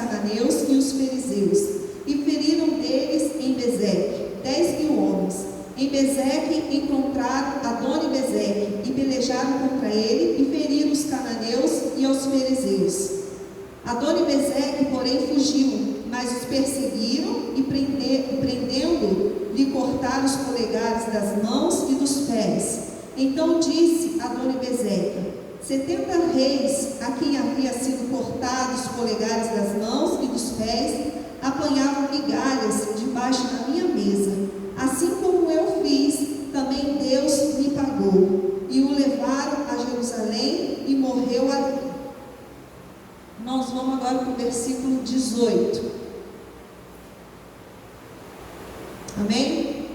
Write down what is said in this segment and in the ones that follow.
cananeus e os fariseus, e feriram deles em Bezeque 10.000 homens. Em Bezeque encontraram Adoni-Bezeque e pelejaram contra ele e feriram os cananeus e os fariseus. Adoni-Bezeque, porém, fugiu, mas os perseguiram e prendendo-o, lhe cortaram os polegares das mãos e dos pés. Então disse Adoni-Bezeque: 70 reis, a quem havia sido cortados os polegares das mãos e dos pés, apanhavam migalhas debaixo da minha mesa. Assim como eu fiz, também Deus me pagou. E o levaram a Jerusalém e morreu ali. Nós vamos agora para o versículo 18. Amém?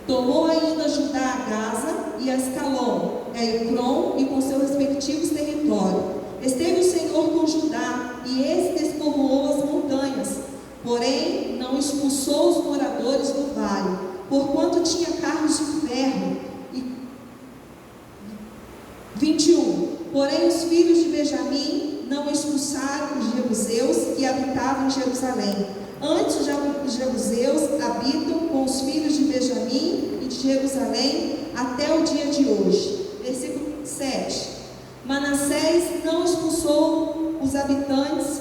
Tomou ainda Judá a Gaza e a Ascalon, a Ecrom e com seus respectivos territórios. Esteve o Senhor com Judá, e esse despovoou as montanhas, porém não expulsou os moradores do vale, porquanto tinha carros de ferro. 21. Porém os filhos de Benjamim não expulsaram os jebuseus que habitavam em Jerusalém. Antes os jebuseus habitam com os filhos de Benjamim e de Jerusalém até o dia de hoje. Versículo 7. Manassés não expulsou os habitantes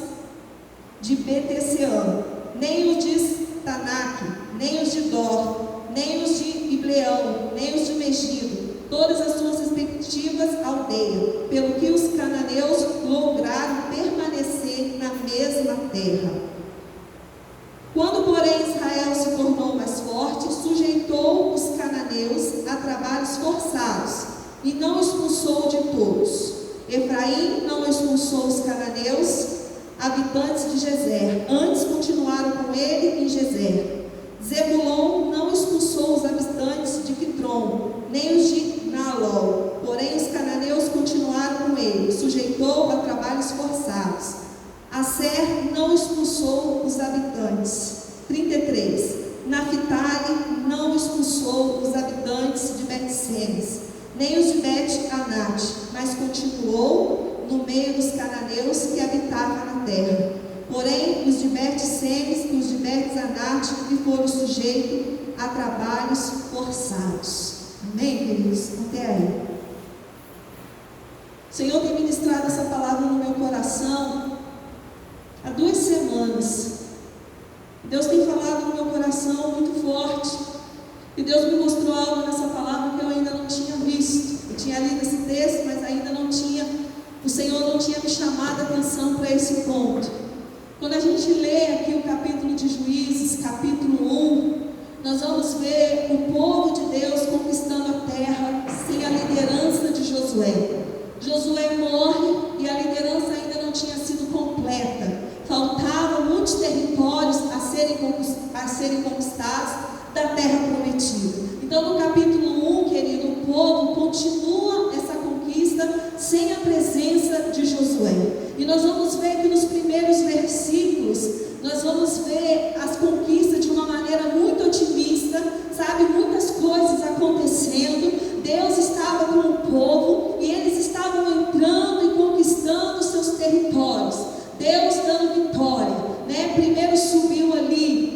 de Bet-sean, nem os de Tanaque, nem os de Dor, nem os de Ibleão, nem os de Megido, todas as suas respectivas aldeias, pelo que os cananeus lograram permanecer na mesma terra. Quando, porém, Israel se tornou mais forte, sujeitou os cananeus a trabalhos forçados, e não expulsou de todos. Efraim não expulsou os cananeus, habitantes de Gezer, antes continuaram com ele em Gezer. Zebulon não expulsou os habitantes de Quitron, nem os de Naalol, porém os cananeus continuaram com ele, sujeitou a trabalhos forçados. Aser não expulsou os habitantes. 33. Naphtali não expulsou os habitantes de Bet-Semes, nem os de Bet-Anat, mas continuou no meio dos cananeus que habitavam na terra. Porém, os de Bet-Semes e os de Bet-Anat lhe foram sujeitos a trabalhos forçados. Amém, queridos? Até aí. O Senhor tem ministrado essa palavra no meu coração há 2 semanas. Deus tem falado no meu coração muito forte. E Deus me mostrou algo nessa palavra que eu ainda não tinha visto. Eu tinha lido esse texto, mas ainda não tinha, o Senhor não tinha me chamado a atenção para esse ponto. Quando a gente lê aqui o capítulo de Juízes, capítulo 1, nós vamos ver o povo de Deus conquistando a terra sem a liderança de Josué. Josué morre e a liderança ainda não tinha sido completa. Faltavam muitos territórios a serem conquistados da terra prometida. Então, no capítulo 1, querido, o povo continua essa conquista sem a presença de Josué. E nós vamos ver que nos primeiros versículos, nós vamos ver as conquistas de uma maneira muito otimista, sabe? Muitas coisas acontecendo. Deus estava com o povo e eles estavam entrando e conquistando os seus territórios. Deus dando vitória, né? Primeiro subiu ali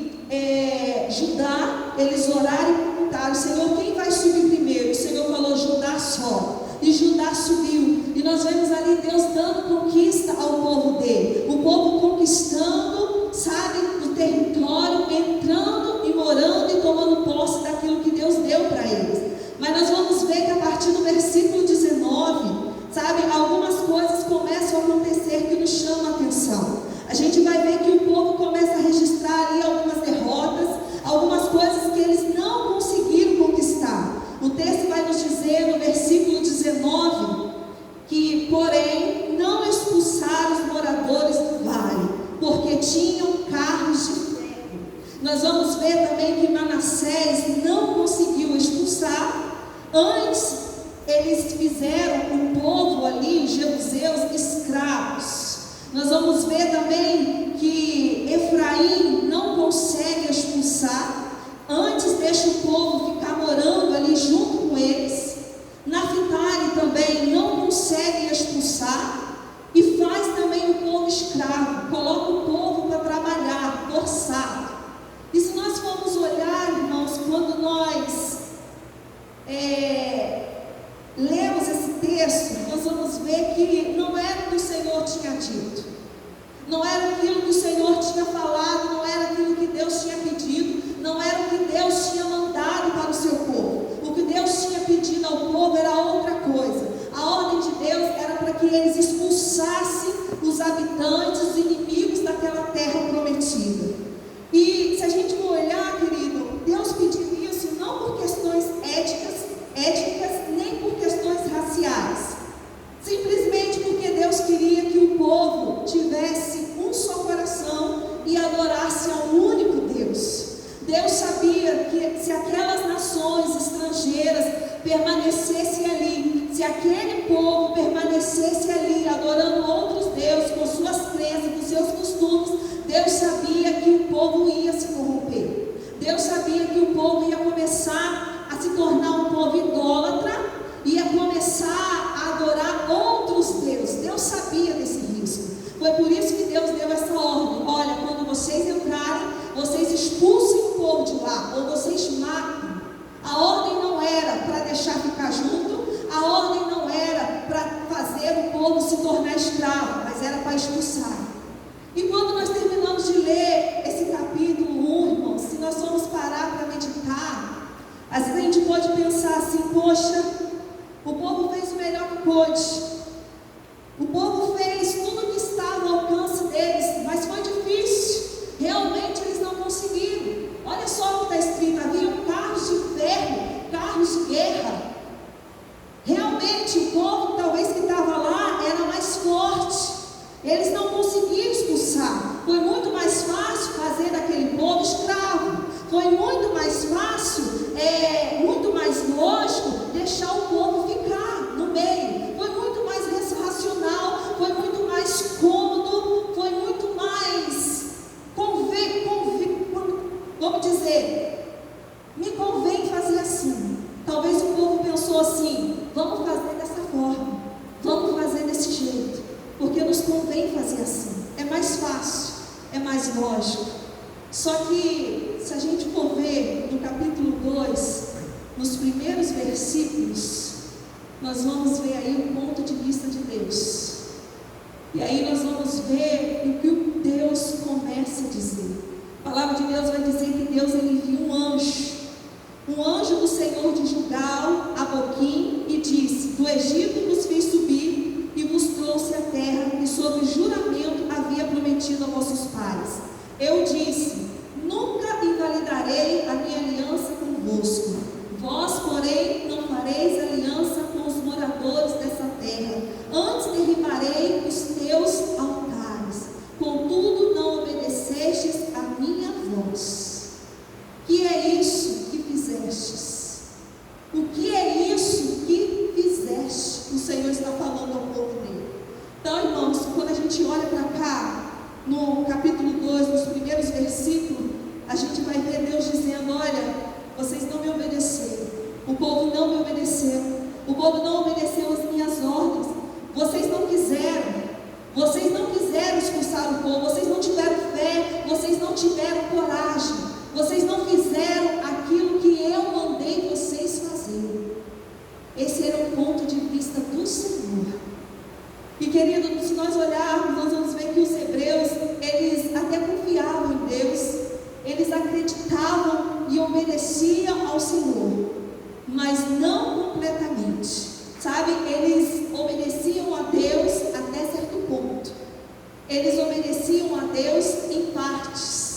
Judá, eles oraram e perguntaram: Senhor, quem vai subir primeiro? O Senhor falou: Judá só. E Judá subiu. E nós vemos ali Deus dando conquista ao povo dele. O povo conquistando, sabe, o território, entrando e morando e tomando posse daquilo que Deus deu para eles. Mas nós vamos ver que a partir do versículo 19, sabe, algumas coisas começam a acontecer que nos chamam a atenção. A gente vai ver que o povo começa a registrar ali algumas derrotas, algumas coisas que eles não conseguiram conquistar. O texto vai nos dizer no versículo 19 que, porém, não expulsaram os moradores do vale, porque tinham carros de ferro. Nós vamos ver também que Manassés não conseguiu expulsar. Antes, eles fizeram o povo ali, os jebuseus, escravos. Nós vamos ver também que Efraim não consegue expulsar. Antes deixa o povo ficar morando ali junto com eles. Naphtali também não consegue expulsar. E faz também o povo escravo. Coloca o povo para trabalhar era aquilo que o Senhor tinha falado, não era aquilo que Deus tinha pedido, não era o que Deus tinha mandado para o seu povo. O que Deus tinha pedido ao povo era outra coisa. A ordem de Deus era para que eles expulsassem os habitantes, os inimigos daquela terra prometida. E se a gente for olhar, querido, Deus pediu isso não por questões étnicas, nem por questões raciais. Simplesmente porque Deus queria que o povo tivesse um só coração e adorasse ao único Deus. Deus sabia que se aquelas nações estrangeiras permanecessem ali, se aquele povo permanecesse ali adorando outros deuses, com suas crenças, com seus costumes, Deus sabia que o povo ia se corromper. Deus sabia que o povo ia começar a se tornar um povo idólatra, ia começar a adorar outros deuses. Deus sabia desse risco. Foi por isso que Deus deu essa ordem: olha, quando vocês entrarem, vocês expulsem o povo de lá, ou vocês matem. A ordem não era para deixar ficar junto, a ordem não era para fazer o povo se tornar escravo, mas era para expulsar. E quando nós terminamos de ler esse capítulo 1, irmãos, se nós formos parar para meditar, às vezes a gente pode pensar assim: poxa, o povo fez o melhor que pôde, o povo fez tudo que estava ao alcance deles, mas foi difícil, realmente eles não conseguiram. Olha só o que está escrito: havia carros de ferro, carros de guerra. Realmente o povo talvez que estava lá era mais forte, eles não conseguiram expulsar. Foi muito mais fácil fazer daquele povo escravo, foi muito mais fácil, muito mais lógico deixar o povo ficar no meio, foi muito mais racional, foi muito mais cômodo, foi muito mais vamos dizer, me convém fazer assim. Talvez o povo pensou assim: vamos fazer dessa forma, vamos fazer desse jeito, porque nos convém fazer assim, é mais fácil, é mais lógico. Só que se a gente for ver no capítulo 2, nos primeiros versículos, nós vamos ver aí o ponto de vista de Deus. E aí nós vamos ver o que Deus começa a dizer. A palavra de Deus vai dizer que Deus enviou um anjo do Senhor de Gilgal a Boquim, e disse: do Egito vos fiz subir e vos trouxe a terra que sob juramento havia prometido a vossos pais. Eu disse: nunca invalidarei a minha aliança convosco. Vós, porém, não fareis aliança com os moradores dessa terra, antes derribarei os teus altares. Contudo, não obedecestes a minha voz. Que é isso que fizestes? O que é isso que fizeste? O Senhor está falando ao povo dele. Então, irmãos, quando a gente olha para cá, no capítulo 2, nos primeiros versículos, a gente vai ver Deus dizendo: olha, vocês não me obedeceram, o povo não me obedeceu, o povo não obedeceu as minhas ordens, vocês não quiseram expulsar o povo, vocês não tiveram fé, vocês não tiveram coragem, vocês não fizeram aquilo que eu mandei vocês fazerem. Esse era o ponto de vista do Senhor. E querido, se nós olharmos, nós vamos ver que os hebreus, eles até confiavam em Deus, eles acreditavam e obedeciam ao Senhor, mas não completamente, sabe? Eles obedeciam a Deus até certo ponto, eles obedeciam a Deus em partes.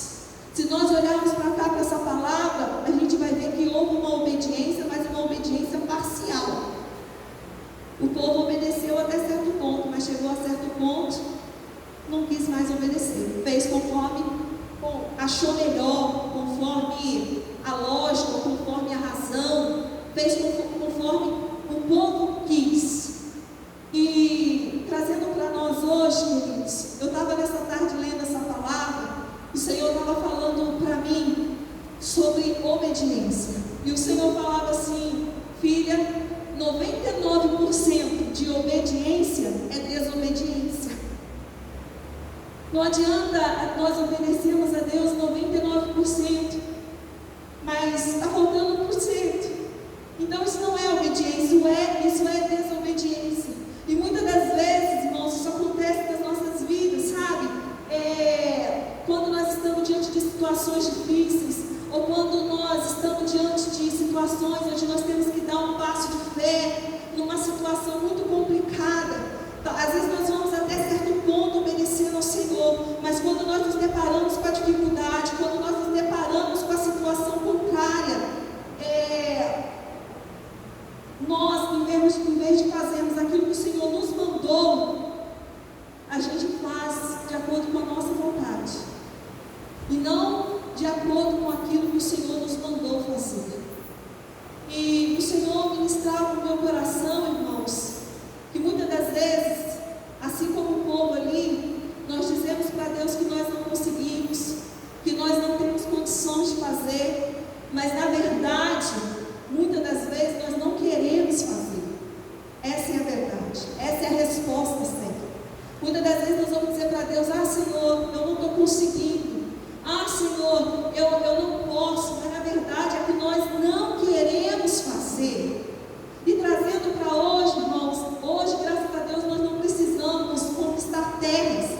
Se nós olharmos para cá, para essa palavra, a gente vai ver que houve uma obediência, mas uma obediência parcial. O povo obedeceu até certo ponto, mas chegou a certo ponto, não quis mais obedecer, fez conforme achou melhor, conforme a lógica, conforme a razão, fez conforme o povo quis. E trazendo para nós hoje, queridos, eu estava nessa tarde lendo essa palavra, o Senhor estava falando para mim sobre obediência, e o Senhor falava assim: filha, 99% de obediência é desobediência. Não adianta nós obedecermos a Deus 99%, mas está faltando 1%. Então isso não é obediência, isso é desobediência. E muitas das vezes, irmãos, isso acontece nas nossas vidas, sabe? situações difíceis, ou quando nós estamos diante de situações onde nós temos que dar um passo de fé, numa situação muito complicada. Às vezes nós vamos até certo ponto obedecendo ao Senhor, mas quando nós nos deparamos com a dificuldade, quando nós nos deparamos com a situação contrária, nós, em vez de fazermos aquilo que o Senhor nos mandou, a gente faz de acordo com a nossa vontade, e não de acordo com aquilo que o Senhor nos mandou fazer. E o Senhor ministrava no meu coração, irmãos, que muitas das vezes, assim como o povo ali, nós dizemos para Deus que nós não conseguimos, que nós não temos condições de fazer, mas na verdade, muitas das vezes nós não queremos fazer. Essa é a verdade, essa é a resposta certa. Muitas das vezes nós vamos dizer para Deus: ah, Senhor, eu não estou conseguindo, ah, Senhor, eu não posso, mas na verdade é que nós não queremos fazer. E trazendo para hoje, irmãos, hoje, graças a Deus, nós não precisamos conquistar terras,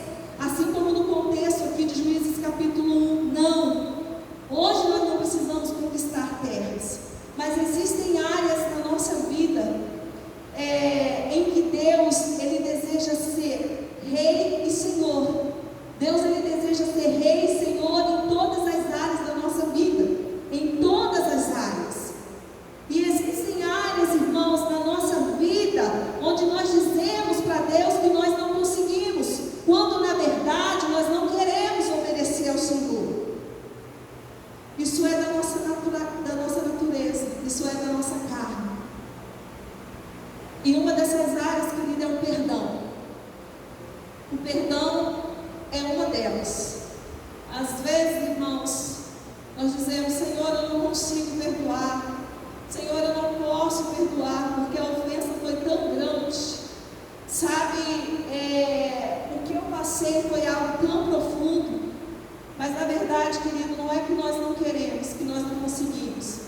assim como no contexto aqui de Juízes capítulo 1, não. Hoje nós não precisamos conquistar terras, mas existem áreas na nossa vida em que Deus, Ele deseja ser Rei e Senhor. Deus, Ele deseja ser Rei e Senhor em todas as áreas da nossa vida, em todas as áreas. E existem áreas, irmãos, na nossa vida, onde nós dizemos para Deus que nós não conseguimos, quando na verdade nós não queremos obedecer ao Senhor. Isso é da nossa natureza, isso é da nossa carne. E uma dessas áreas, querida, é o perdão. O perdão é uma delas. Às vezes, irmãos, nós dizemos: Senhor, eu não consigo perdoar, Senhor, eu não posso perdoar, porque a ofensa foi tão grande, sabe, o que eu passei foi algo tão profundo. Mas na verdade, querido, não é que nós não queremos, que nós não conseguimos,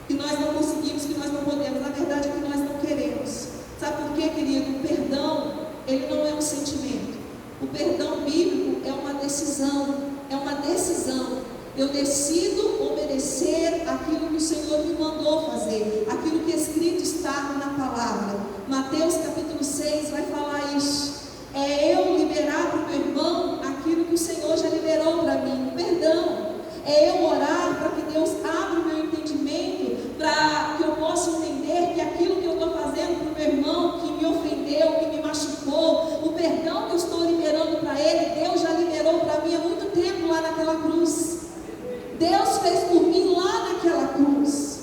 que nós não podemos. Na verdade é que nós não queremos. Sabe por quê, querido? O perdão, ele não é um sentimento. O perdão bíblico é uma decisão, eu decido obedecer aquilo que o Senhor me mandou fazer, aquilo que escrito está na palavra. Mateus capítulo 6 vai falar isso. É eu liberar para o meu irmão aquilo que o Senhor já liberou para mim, o perdão. É eu orar para que Deus abra o meu entendimento, para que eu possa entender que aquilo que eu estou fazendo para o meu irmão, que me ofendeu, que me machucou, o perdão que eu estou liberando para ele, Deus já liberou para mim há muito tempo lá naquela cruz. Deus fez por mim lá naquela cruz.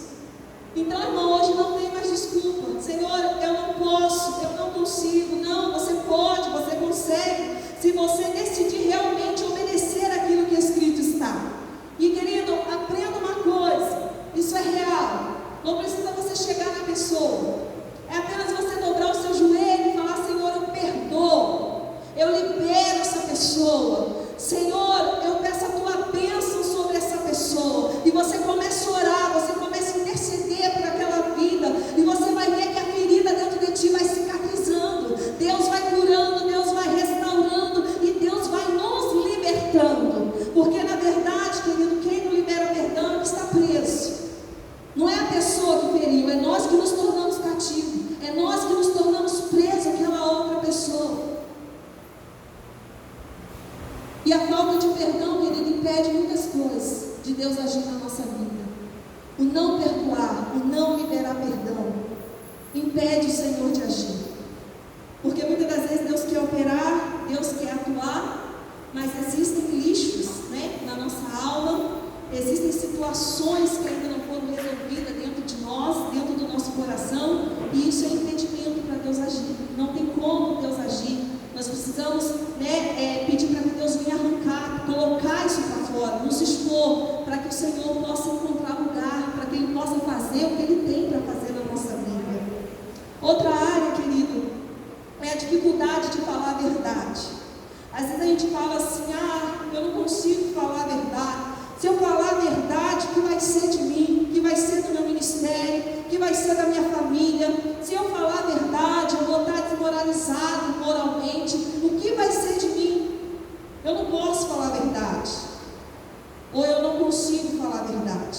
Então, irmão, hoje não tem mais desculpa. Senhor, eu não posso, eu não consigo. Não, você pode, você consegue, se você decidir realmente obedecer aquilo que escrito está. E, querido, aprenda uma coisa, isso é real. Não precisa você chegar na pessoa, é apenas você dobrar o seu joelho e falar: Senhor, eu perdoo, eu libero essa pessoa. Senhor, eu peço a tua bênção sobre essa pessoa. E você começa a orar, você começa a interceder por aquela vida, e você vai ver que a ferida dentro de ti vai cicatrizando. Deus vai curando, Deus vai restaurando, e Deus vai nos libertando. Porque na verdade, querido, quem não libera perdão é que está preso. Não é a pessoa que feriu, é nós que nos tornamos cativos, é nós que nos tornamos presos àquela outra pessoa. E a falta de perdão, querido, impede muitas coisas de Deus agir na nossa vida. O não perdoar, o não liberar perdão, impede o Senhor de agir. Porque muitas das vezes Deus quer operar, Deus quer atuar, mas existem lixos, né, na nossa alma, existem situações que ainda não foram resolvidas dentro de nós, dentro do nosso coração, e isso é impedimento para Deus agir. Não tem como Deus agir. Nós precisamos, pedir para que Deus venha arrancar, colocar isso para fora, nos expor, para que o Senhor possa encontrar lugar, para que Ele possa fazer o que Ele tem para fazer na nossa vida. Outra área, querido, é a dificuldade de falar a verdade. Às vezes a gente fala assim: eu não consigo falar a verdade. Se eu falar a verdade, o que vai ser de mim? O que vai ser do meu ministério? O que vai ser da minha família? Se eu falar a verdade, eu vou estar desmoralizado moralmente. O que vai ser de mim? Eu não posso falar a verdade. consigo falar a verdade.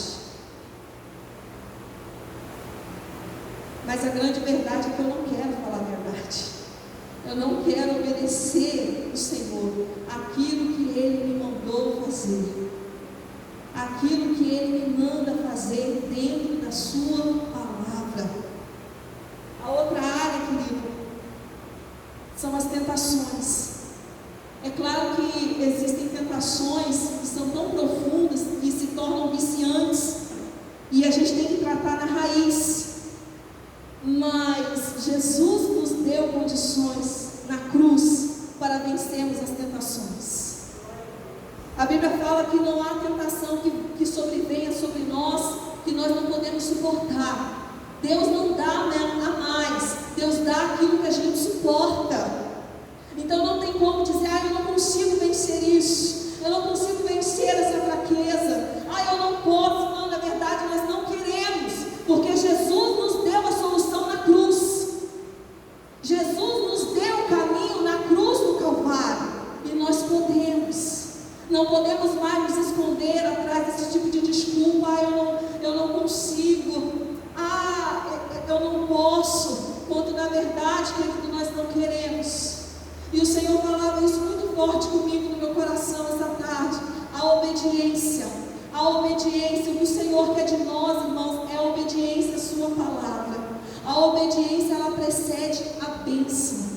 Mas a grande verdade é que eu não quero falar a verdade. Eu não quero obedecer o Senhor, aquilo que Ele me mandou fazer, aquilo que Ele me manda fazer dentro da sua palavra. A outra área, querido, são as tentações. É claro que existem tentações que são tão profundas que se tornam viciantes, e a gente tem que tratar na raiz. Mas Jesus nos deu condições na cruz para vencermos as tentações. A Bíblia fala que não há tentação que sobrevenha sobre nós que nós não podemos suportar. Deus não dá a mais, Deus dá aquilo que a gente suporta. Então não tem como dizer, eu não consigo vencer isso, eu não consigo vencer essa fraqueza, eu não posso. Não, na verdade nós não queremos, porque Jesus nos deu a solução na cruz. Jesus nos deu o caminho na cruz do Calvário, e nós não podemos mais nos esconder atrás desse tipo de desculpa. Eu não consigo, eu não posso, quando na verdade, querido, nós não queremos. E o Senhor falava isso muito forte comigo no meu coração essa tarde. A obediência, o que o Senhor quer de nós, irmãos, é a obediência à sua palavra. A obediência, ela precede a bênção.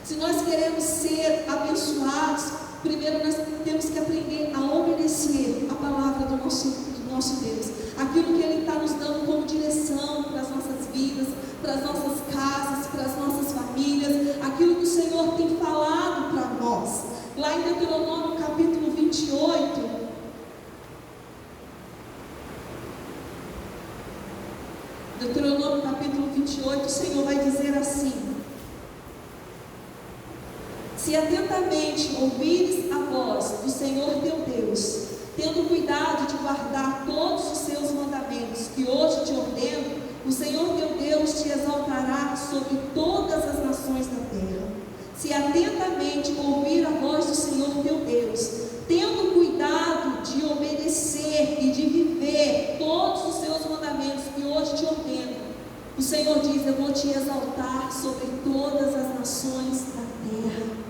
Se nós queremos ser abençoados, primeiro nós temos que aprender a obedecer a palavra do nosso Deus, aquilo que Ele está nos dando como direção para as nossas vidas, para as nossas casas, para as nossas famílias, aquilo que o Senhor tem falado para nós. Lá em Deuteronômio capítulo 28, Deuteronômio capítulo 28, o Senhor vai dizer assim: se atentamente ouvires a voz do Senhor teu Deus, tendo cuidado de guardar todos os seus mandamentos que hoje te ordeno, o Senhor teu Deus te exaltará sobre todas as nações da terra. Se atentamente ouvir a voz do Senhor teu Deus, tendo cuidado de obedecer e de viver todos os seus mandamentos que hoje te ordeno, o Senhor diz: eu vou te exaltar sobre todas as nações da terra.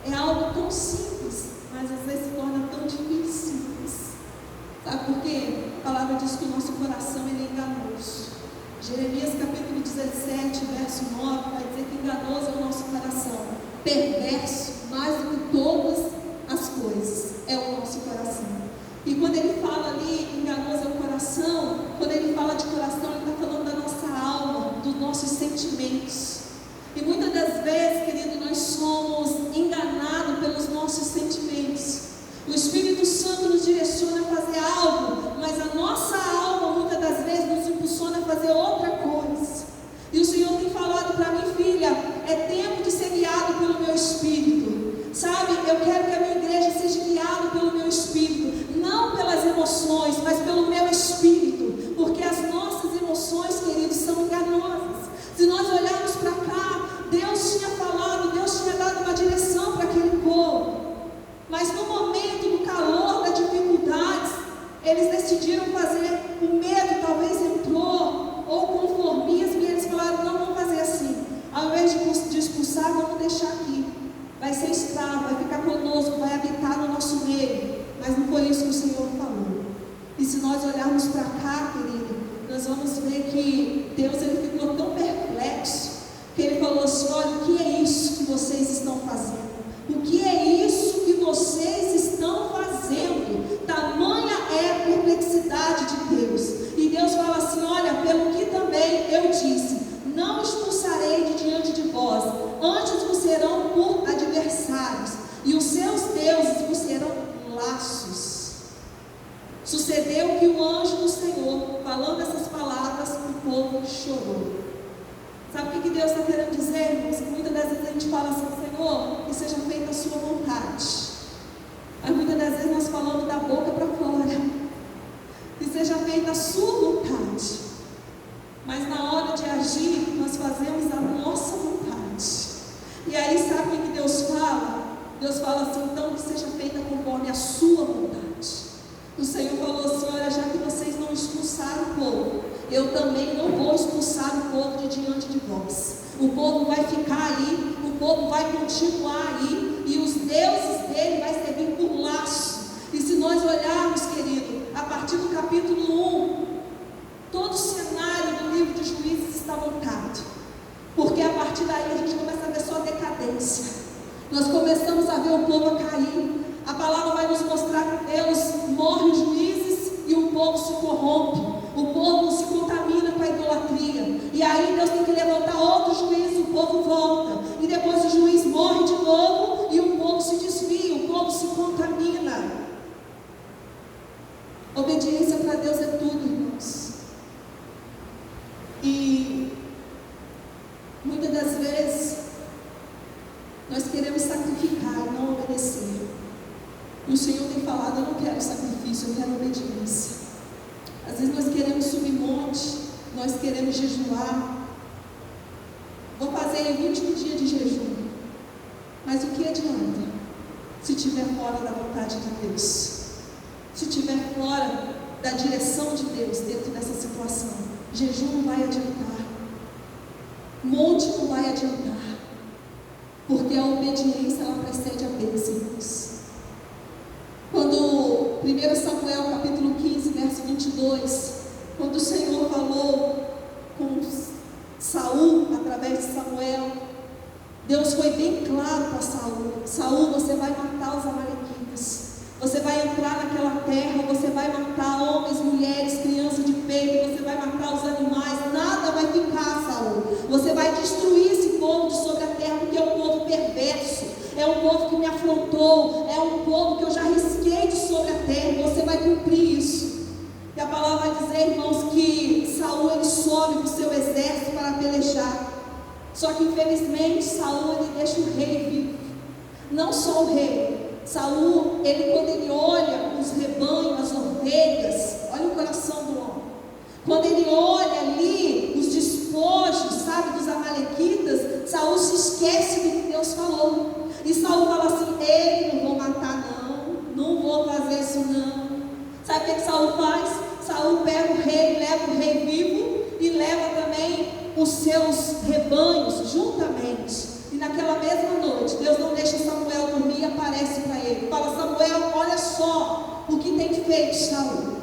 É algo tão simples, mas às vezes se torna tão difícil. Sabe por quê? A palavra diz que o nosso coração ele é enganoso. Jeremias capítulo 17, verso 9, vai dizer que enganoso é o nosso coração, perverso mais do que todas as coisas é o nosso coração. E quando ele fala ali, enganoso é o coração, quando ele fala de coração, ele está falando da nossa alma, dos nossos sentimentos. E muitas das vezes, querido, nós somos enganados pelos nossos sentimentos. O Espírito Santo nos direciona a fazer algo, mas a nossa alma, muitas das vezes, nos impulsiona a fazer outra coisa. E o Senhor tem falado para mim: filha, é tempo de ser guiado pelo meu Espírito. Sabe, eu quero que a minha igreja seja guiada pelo meu Espírito, não pelas emoções, mas pelo meu Espírito, porque as nossas emoções, queridos, são enganosas. Se nós olharmos para cá, Deus tinha falado, Deus tinha dado uma direção para aquele povo, mas no momento, no calor das dificuldades, eles decidiram fazer, o medo talvez entrou, ou conformismo, e eles falaram: não, vamos fazer assim, ao invés de expulsar, vamos deixar aqui, vai ser escravo, vai ficar conosco, vai habitar no nosso meio. Mas não foi isso que o Senhor falou. E se nós olharmos para cá, querido, nós vamos ver que Deus ele ficou tão perplexo, que Ele falou assim: olha, o que é isso que vocês estão fazendo? O que é isso que vocês estão fazendo? Tamanha é a perplexidade de Deus. E Deus fala assim: olha, pelo que também eu disse, não expulsarei de diante de vós, antes vos serão por adversários, e os seus deuses vos serão laços. Sucedeu que o anjo do Senhor, falando essas palavras, o povo chorou. Sabe o que Deus está querendo dizer, irmãos? Que muitas das vezes a gente fala assim: Senhor, que seja feita a sua vontade. Mas muitas das vezes nós falamos da boca para fora, que seja feita a sua vontade. Mas na hora de agir, nós fazemos a nossa vontade. E aí sabe o que Deus fala? Deus fala assim: então que seja feita conforme a sua vontade. O Senhor eu também não vou expulsar o povo de diante de vós. O povo vai ficar aí, o povo vai continuar aí, e os deuses dele vai servir por laço. E se nós olharmos, querido, a partir do capítulo 1, todo o cenário do livro de Juízes está montado, porque a partir daí a gente começa a ver só decadência. Nós começamos a ver o povo a cair. A palavra vai nos mostrar que Deus morre os juízes e o povo se corrompe, o povo se contamina com a idolatria, e aí Deus tem que levantar outro juiz, o povo volta, e depois o juiz morre de novo e o povo se desvia, o povo se contamina. Obediência para Deus é tudo, irmãos. E muitas das vezes nós queremos sacrificar e não obedecer. E o Senhor tem falado: eu não quero sacrifício, eu quero obediência. Às vezes nós queremos subir monte, nós queremos jejuar. Vou fazer o último dia de jejum, mas o que adianta se estiver fora da vontade de Deus? Se estiver fora da direção de Deus dentro dessa situação? Jejum não vai adiantar, monte não vai adiantar, porque a obediência ela precede a bênção, irmãos. Quando 1 Samuel capítulo 15, verso 22, quando o Senhor falou com Saul através de Samuel, Deus foi bem claro para Saul: Saul, você vai matar os amalequitas, você vai entrar naquela terra, você vai matar homens, mulheres, crianças de peito, você vai matar os animais, nada vai ficar, Saul. Você vai destruir esse povo de sobre a terra, porque é um povo perverso, é um povo que me afrontou, é um povo que eu já risquei de sobre a terra, e você vai cumprir isso. E a palavra vai dizer, irmãos, que Saul ele sobe com o seu exército para pelejar. Só que infelizmente Saul ele deixa o rei vivo. Não só o rei, Saul, quando ele olha os rebanhos, as ovelhas, olha o coração do homem. Quando ele olha ali os despojos, sabe, dos amalequitas, Saul se esquece do que Deus falou. E Saul fala assim: ei, não vou matar não vou fazer isso não. Sabe o que Saul faz? Saul pega o rei, leva o rei vivo e leva também os seus rebanhos juntamente. E naquela mesma noite, Deus não deixa Samuel dormir e aparece para ele. Fala: Samuel, olha só o que tem feito Saul.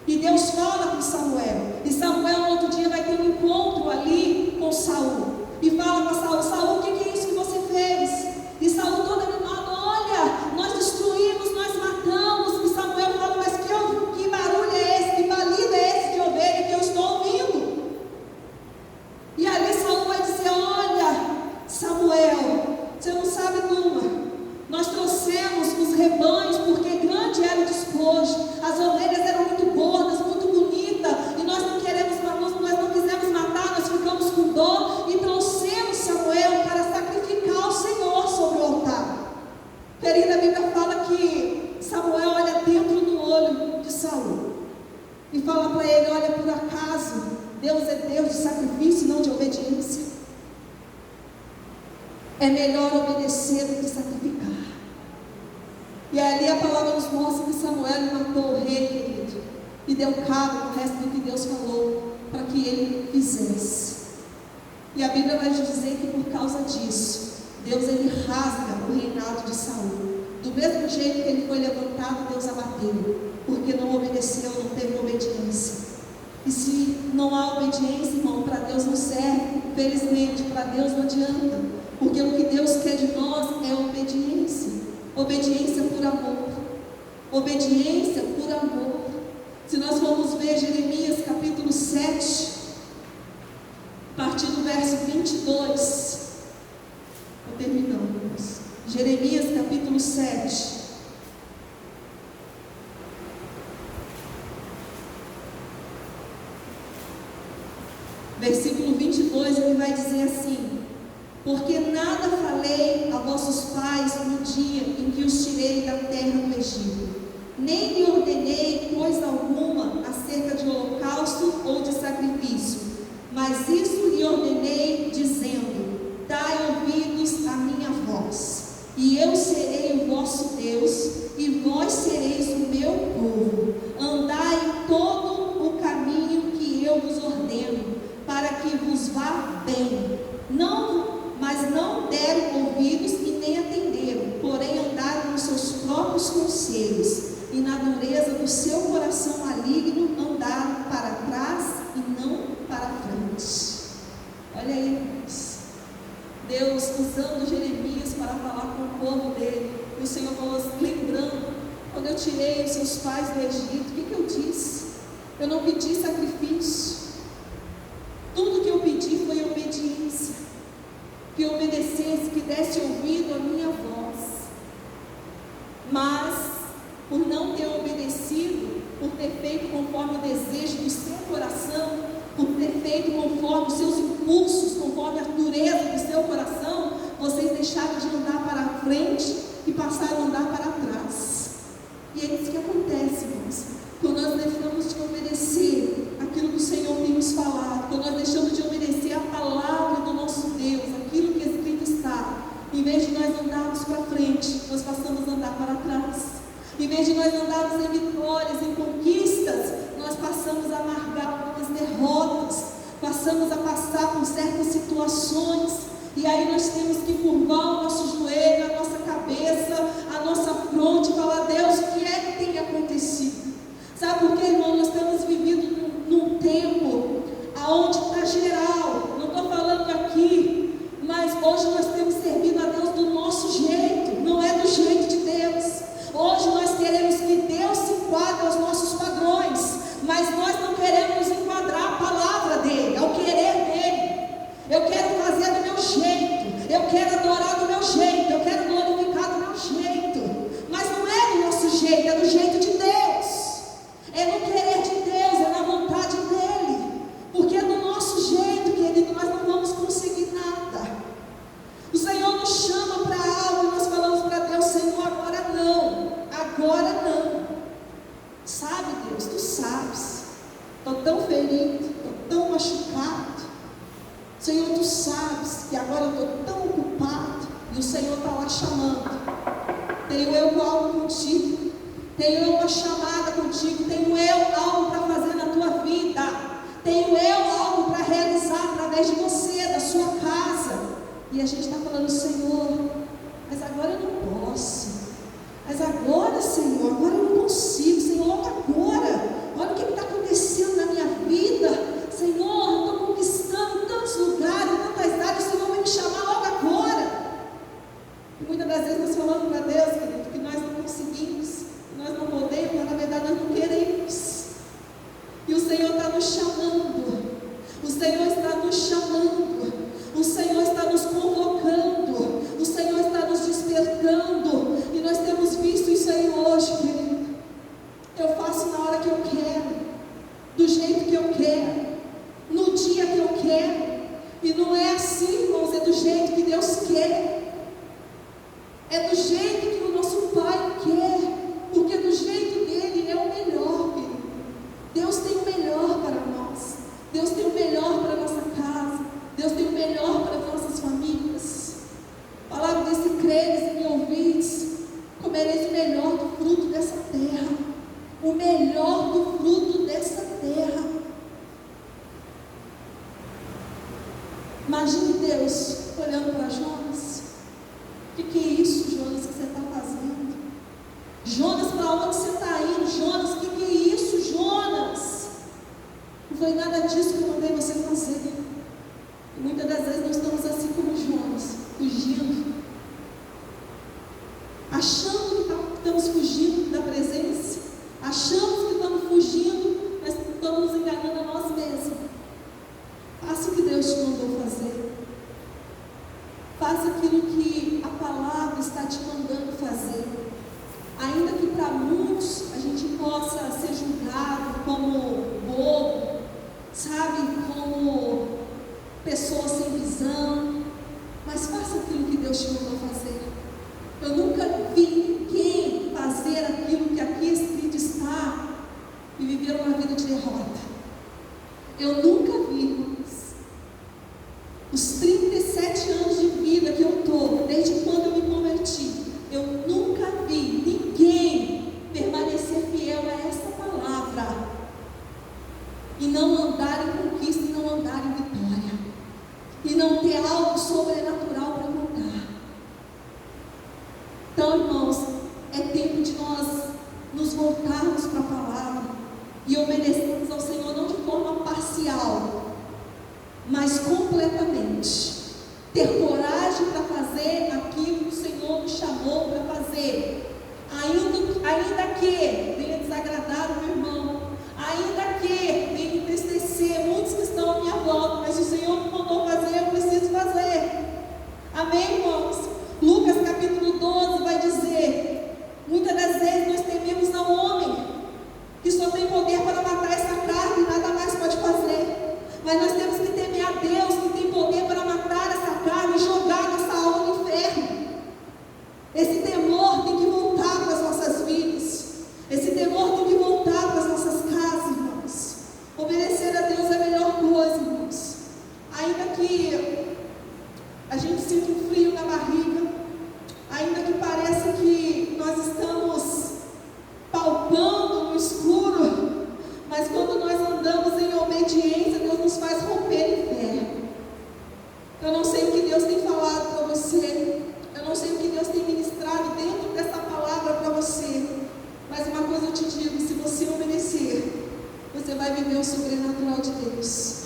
E Deus fala com Samuel. E Samuel no outro dia vai ter um encontro ali com Saul. E fala para Saul: Saul, o que é isso que você fez? E Saul todo animado: olha, nós destruímos, nós matamos. E Samuel fala: mas que barulho é esse? Que balido é esse de ovelha que eu estou ouvindo? E ali Saul vai dizer: olha, Samuel, você não sabe numa, nós trouxemos os rebanhos porque grande era o despojo, as ovelhas eram muito gordas, muito bonitas, e nós não quisemos matar, nós ficamos com dor e trouxemos Samuel para sacrificar ao Senhor sobre o altar. Querida, a Bíblia fala que Samuel olha dentro do olho de Saul e fala para ele: olha, por acaso Deus é Deus de sacrifício e não de obediência? É melhor obedecer do que sacrificar. E ali a palavra nos mostra que Samuel matou o rei, querido, e deu cabo no resto do que Deus falou para que ele fizesse. E a Bíblia vai dizer que por causa disso, Deus ele rasga o reinado de Saul. Do mesmo jeito que ele foi levantado, Deus abateu, porque não obedeceu, não teve obediência. E se não há obediência, irmão, para Deus não serve. Felizmente, para Deus não adianta, porque o que Deus quer de nós é obediência. Obediência por amor. Obediência por amor. Se nós formos ver Jeremias capítulo 7, a partir do verso 22, estou terminando, irmãos. Jeremias capítulo 7. Versículo 22, ele vai dizer assim: porque nada falei a vossos pais no dia em que os tirei da terra do Egito, nem lhe ordenei coisa alguma acerca de holocausto ou de sacrifício, mas isso lhe ordenei, dizendo: dai ouvidos à minha voz, e eu serei o vosso Deus, e vós sereis o meu povo. Andai em todo o caminho que eu vos ordeno, conselhos, e na dureza do seu coração maligno andaram para trás e não para frente. Olha aí, irmãos, Deus usando Jeremias para falar com o povo dele, e o Senhor falou, lembrando, quando eu tirei os seus pais do Egito, o que eu disse? Eu não pedi sacrifício, tudo que eu pedi foi obediência, que obedecesse, que desse ouvido à minha voz. Mas, por não ter obedecido, por ter feito conforme o desejo do seu coração, por ter feito conforme os seus impulsos, conforme a dureza do seu coração, vocês deixaram de andar para a frente e passaram a andar para trás. E é isso que acontece, irmãos, quando nós deixamos de obedecer aquilo que o Senhor tem nos falado, quando nós deixamos de obedecer a palavra do nosso Deus, aquilo que escrito está, em vez de nós andarmos para frente, nós passamos a andar para trás. Em vez de nós andarmos em vitórias, em conquistas, nós passamos a amargar algumas derrotas, passamos a passar por certas situações, e aí nós temos que curvar o nosso joelho, a nossa cabeça, a nossa fronte, e falar, Deus, o que é que tem acontecido? Sabe por quê, irmão? Nós estamos vivendo num tempo onde está geral, não estou falando aqui, mas hoje nós temos servido a Deus do nosso jeito, não é do jeito de Deus. Hoje nós queremos que Deus se enquadre aos nossos padrões, mas nós não queremos enquadrar a palavra dele, ao querer dele. Eu quero fazer do meu jeito, eu quero adorar do meu jeito, eu quero glorificar do meu jeito, mas não é do nosso jeito, é do jeito de Deus, é no querer de Deus, é na vontade dele, porque do nosso jeito, querido, nós não vamos conseguir nada. O Senhor nos chama para algo e nós falamos para Deus, Senhor, agora não, sabe, Deus, tu sabes, estou tão ferido, estou tão machucado, Senhor, tu sabes que agora eu estou tão ocupado, e o Senhor está lá chamando, tenho eu algo contigo, tenho eu uma chamada contigo, tenho eu algo para fazer na tua vida, tenho eu algo para realizar através de você, da sua casa, e a gente está falando, Senhor, mas agora eu não posso, mas agora, Senhor, agora eu não consigo, Senhor, logo agora, olha o que está acontecendo na minha vida, Senhor, eu estou conquistando tantos lugares, tantas áreas, o Senhor vai me chamar logo agora. E muitas das vezes nós falamos para Deus, querido, que nós não conseguimos, que nós não podemos, mas na verdade nós não queremos. E o Senhor está nos chamando, o Senhor está nos chamando, o Senhor está nos convocando, o Senhor está nos despertando, e nós temos visto isso aí hoje, querido. Eu faço na hora que eu quero, do jeito que eu quero, no dia que eu quero, e não é assim, irmãos, é do jeito que Deus quer, é do jeito que o nosso Pai quer, porque do jeito dele é o melhor, querido. Deus tem o melhor para nós, Deus tem o melhor para a nossa casa, Deus tem o melhor para as nossas famílias. A palavra diz, se creres e me ouvis, comereis o melhor do fruto dessa terra, o melhor do fruto dessa terra. Imagine Deus olhando para Jonas, o que é isso, Jonas, que você está fazendo? Jonas, para onde você está indo? Jonas, o que é isso, Jonas? Não foi nada disso que eu mandei você fazer. E muitas das vezes nós estamos assim como Jonas, fugindo, achando que estamos fugindo da presença, achamos que estamos fugindo, mas estamos nos enganando a nós mesmos. Faça o que Deus te mandou fazer, faça aquilo que a palavra está te mandando fazer, ainda que para muitos a gente possa ser julgado como bobo, sabe, como pessoa sem visão, mas faça aquilo que Deus te mandou fazer. Eu nunca vi ninguém fazer aquilo que aqui escrito está e viver uma vida de derrota. Eu nunca vi, irmãos. Os 37 anos de vida que eu estou, desde quando eu me converti, eu nunca vi ninguém permanecer fiel a essa palavra e não andar em conquista, e não andar em vitória, e não ter algo sobrenatural para contar. Então, irmãos, é tempo de nós voltarmos para a palavra e obedecermos ao Senhor não de forma parcial, mas completamente. Ter coragem para fazer aquilo que o Senhor nos chamou para fazer, ainda que venha desagradar o meu irmão, ainda que venha entristecer muitos que estão à minha volta, mas se o Senhor me mandou fazer, eu preciso fazer. Amém, irmãos? Lucas capítulo 12 vai dizer: muitas das vezes nós tememos ao homem, que só tem poder para matar essa carne e nada mais pode fazer. Mas nós temos que temer a Deus, que tem poder para matar essa carne e jogar nossa alma no inferno. Esse temor tem que voltar para as nossas vidas. Esse temor tem que voltar para as nossas casas, irmãos. Obedecer a Deus é a melhor coisa, irmãos. Ainda que a gente sinta um frio na barriga, ainda que pareça que nós estamos palpando no escuro, mas quando nós andamos em obediência, Deus nos faz romper em fé. Eu não sei o que Deus tem falado para você, eu não sei o que Deus tem ministrado dentro dessa palavra para você, mas uma coisa eu te digo: se você obedecer, você vai viver o sobrenatural de Deus.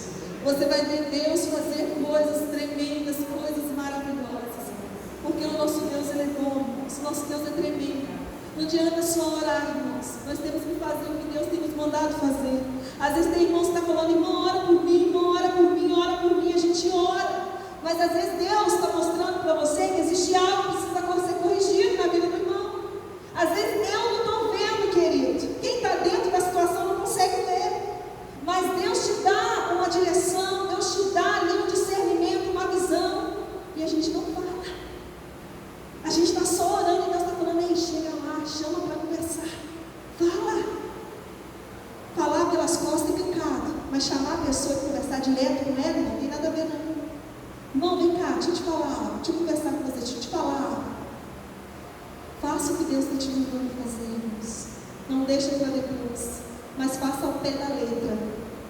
Você vai ver Deus fazer coisas tremendas, coisas maravilhosas, porque o nosso Deus, Ele é bom, o nosso Deus é tremendo. Não adianta só orar, irmãos, nós temos que fazer o que Deus tem nos mandado fazer. Às vezes tem irmãos que estão falando: irmão, ora por mim, irmão, ora por mim, ora por mim. A gente ora, mas às vezes Deus está mostrando para você que existe algo que precisa ser corrigido na vida do irmão. Às vezes eu não estou vendo, querido. Quem está dentro da situação não consegue ver, mas Deus te dá uma direção, Deus te dá ali um discernimento, uma visão, e a gente não fala. A gente está só orando e Deus está falando: ei, chega lá, chama para conversar, fala. Falar pelas costas é pecado, mas chamar a pessoa e conversar direto com ela não tem nada a ver não. Irmão, vem cá, deixa eu te falar, deixa eu conversar com você, deixa eu te falar. Faça o que Deus está te mandando fazer, irmãos. Não deixa para depois, mas faça ao pé da letra,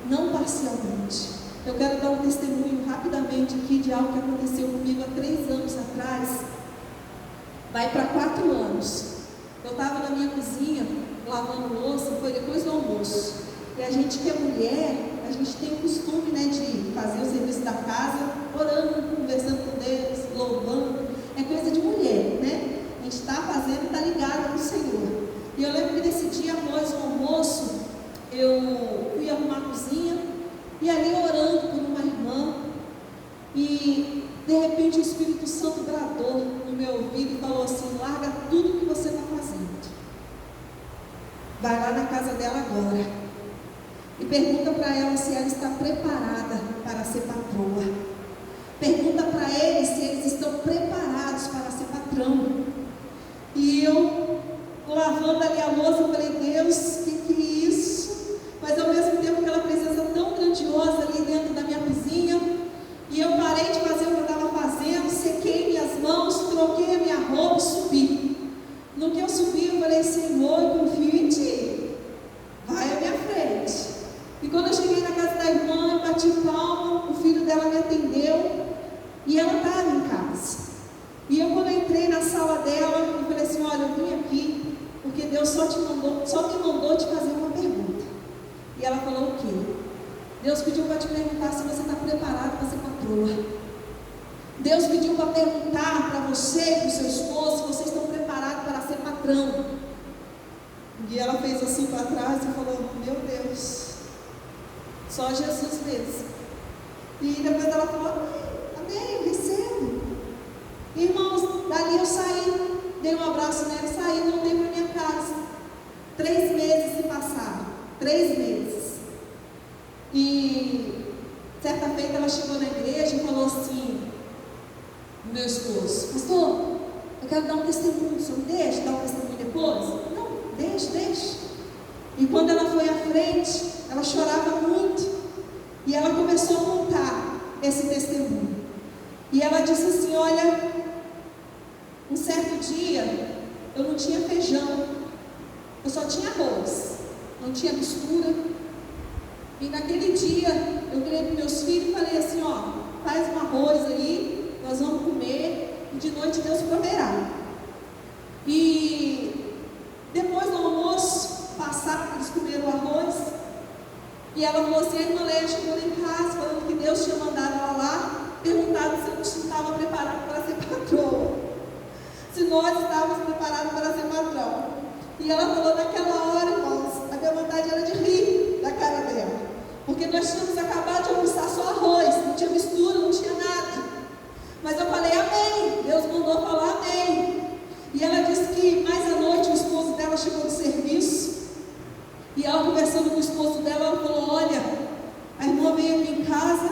não parcialmente. Eu quero dar um testemunho rapidamente aqui de algo que aconteceu comigo há 3 anos atrás. Vai para 4 anos. Eu estava na minha cozinha, lavando louça, foi depois do almoço. E a gente que é mulher, a gente tem o costume, né, de fazer o serviço da casa, orando, conversando com Deus, louvando. É coisa de mulher, né? A gente está fazendo, está ligado no Senhor. E eu lembro que nesse dia, após o almoço, eu fui arrumar a cozinha, e ali orando por uma irmã, e de repente o Espírito Santo bradou no meu ouvido e falou assim: larga tudo que você está fazendo, vai lá na casa dela agora e pergunta para ela se ela está preparada para ser patroa. Pergunta para eles se eles estão preparados para ser patrão. E eu, lavando ali a louça, eu falei: Deus, que é isso? Mas ao mesmo tempo aquela presença tão grandiosa ali dentro da minha cozinha, e eu parei de fazer o que eu estava fazendo, sequei minhas mãos, troquei a minha roupa e subi. No que eu subi, eu falei: Senhor, eu confio em Ti, vai à minha frente. E quando eu cheguei na casa da irmã, eu bati palma, o filho dela me atendeu, e ela estava em casa. E eu, quando eu entrei na sala dela, eu falei assim: olha, eu vim aqui porque Deus só me mandou te fazer uma pergunta. E ela falou: o quê? Deus pediu para te perguntar se você está preparado para ser patroa. Deus pediu para perguntar para você e para o seu esposo se vocês estão preparados para ser patrão. E ela fez assim para trás e falou: meu Deus, só Jesus mesmo. E depois ela falou: amém, eu recebo. Irmãos, dali eu saí, dei um abraço nela e saí, voltei para minha casa. 3 meses se passaram, 3 meses. E certa feita ela chegou na igreja e falou assim: meu esposo, pastor, eu quero dar um testemunho, o senhor deixa dar um testemunho depois? Não, deixa. E quando ela foi à frente, ela chorava muito, e ela começou a contar esse testemunho. E ela disse assim: olha, um certo dia eu não tinha feijão, eu só tinha arroz, não tinha mistura. E naquele dia eu virei para meus filhos e falei assim: ó, faz um arroz aí, nós vamos comer, e de noite Deus proverá. E depois do almoço, E ela falou assim: a irmã Leia chegou lá em casa falando que Deus tinha mandado ela lá, perguntado se eu não estava preparado para ser patroa, se nós estávamos preparados para ser patrão. E ela falou: naquela hora, irmãos, a minha vontade era de rir da cara dela, porque nós tínhamos acabado de almoçar só arroz, não tinha mistura, não tinha nada. Mas eu falei amém, Deus mandou falar amém. E ela disse que mais à noite o esposo dela chegou do serviço, e ela conversando com o esposo dela, ela falou: olha, a irmã veio aqui em casa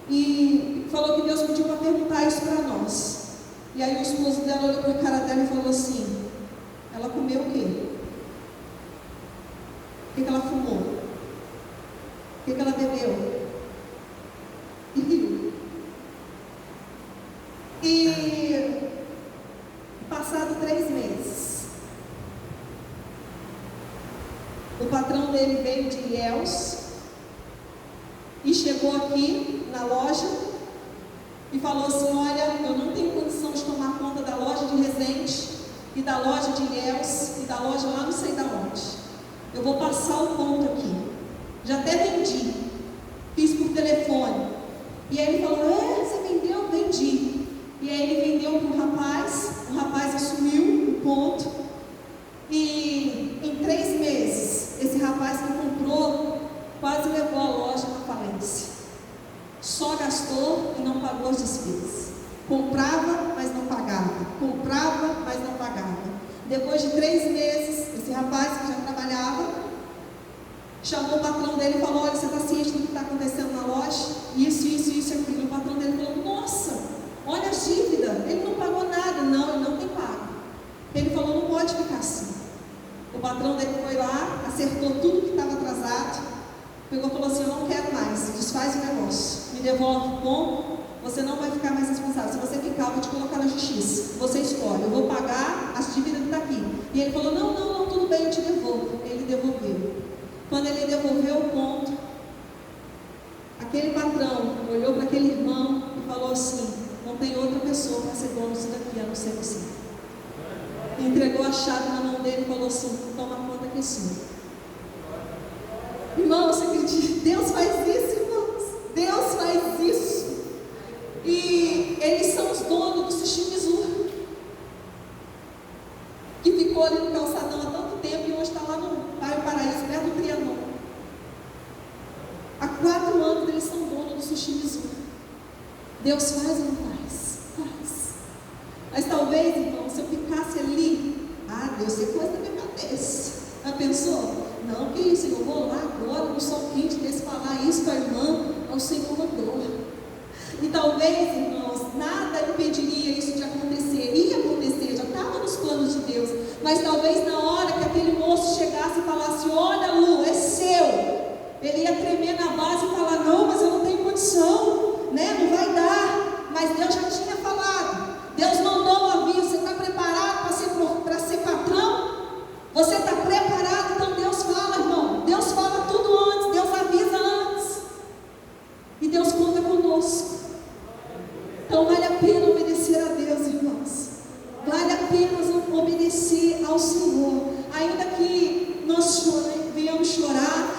e falou que Deus pediu para perguntar isso para nós. E aí o esposo dela olhou para a cara dela e falou assim: ela comeu o quê? O que ela fumou? O que ela bebeu? E riu. E passado 3 meses, o patrão dele veio de Ilhéus e chegou aqui na loja e falou assim: olha, eu não tenho condição de tomar conta da loja de Resende e da loja de Ilhéus e da loja lá não sei da onde. Eu vou passar o ponto aqui. Já até vendi, fiz por telefone. E aí ele falou: você vendeu? Vendi. E aí ele vendeu para o rapaz assumiu o ponto, e em 3 meses, esse rapaz que comprou quase levou a loja na falência. Só gastou e não pagou as despesas. Comprava, mas não pagava. Comprava, mas não pagava. Depois de 3 meses, esse rapaz que já trabalhava chamou o patrão dele e falou: olha, você está ciente do que está acontecendo na loja? Isso, aquilo. O patrão dele falou: nossa, olha a dívida, ele não pagou nada. Não, ele não tem pago. Ele falou: não pode ficar assim. O patrão dele foi lá, acertou tudo que estava atrasado, pegou e falou assim: eu não quero mais, desfaz o negócio, me devolve o ponto, você não vai ficar mais responsável. Se você ficar, eu vou te colocar na justiça, você escolhe, eu vou pagar as dívidas que está aqui. E ele falou: não, tudo bem, eu te devolvo. Ele devolveu. Quando ele devolveu o ponto, aquele patrão olhou para aquele irmão e falou assim: não tem outra pessoa para ser dono disso daqui a não ser você. Entregou a chave na mão dele e falou assim: toma conta que é sua. Irmão, você acredita? Deus faz isso, irmãos. Deus faz isso. E eles são os donos do Sushi Mizu, que ficou ali no calçadão há tanto tempo e hoje está lá no Bairro Paraíso, perto do Trianon. Há 4 anos eles são donos do Sushi Mizu. Deus faz ou não faz? Faz. Mas talvez, irmão, se eu ficasse ali, Deus, você coisa da minha cabeça. Já pensou? Não, que isso, eu vou lá agora, no sol quente desse, falar isso para a irmã, ao Senhor mandou. E talvez, irmãos, nada impediria isso de acontecer. Ia acontecer, já estava nos planos de Deus. Mas talvez na hora que aquele moço chegasse e falasse: olha, Lu, é seu, ele ia tremer na base e falar: não, mas eu não tenho condição, né? Não vai dar. Mas Deus já tinha falado. Deus mandou o aviso: você está preparado para ser patrão? Você está preparado? Então Deus fala, irmão. Deus fala tudo antes, Deus avisa antes. E Deus conta conosco. Então vale a pena obedecer a Deus, irmãos. Vale a pena obedecer ao Senhor. Ainda que nós venhamos chorar,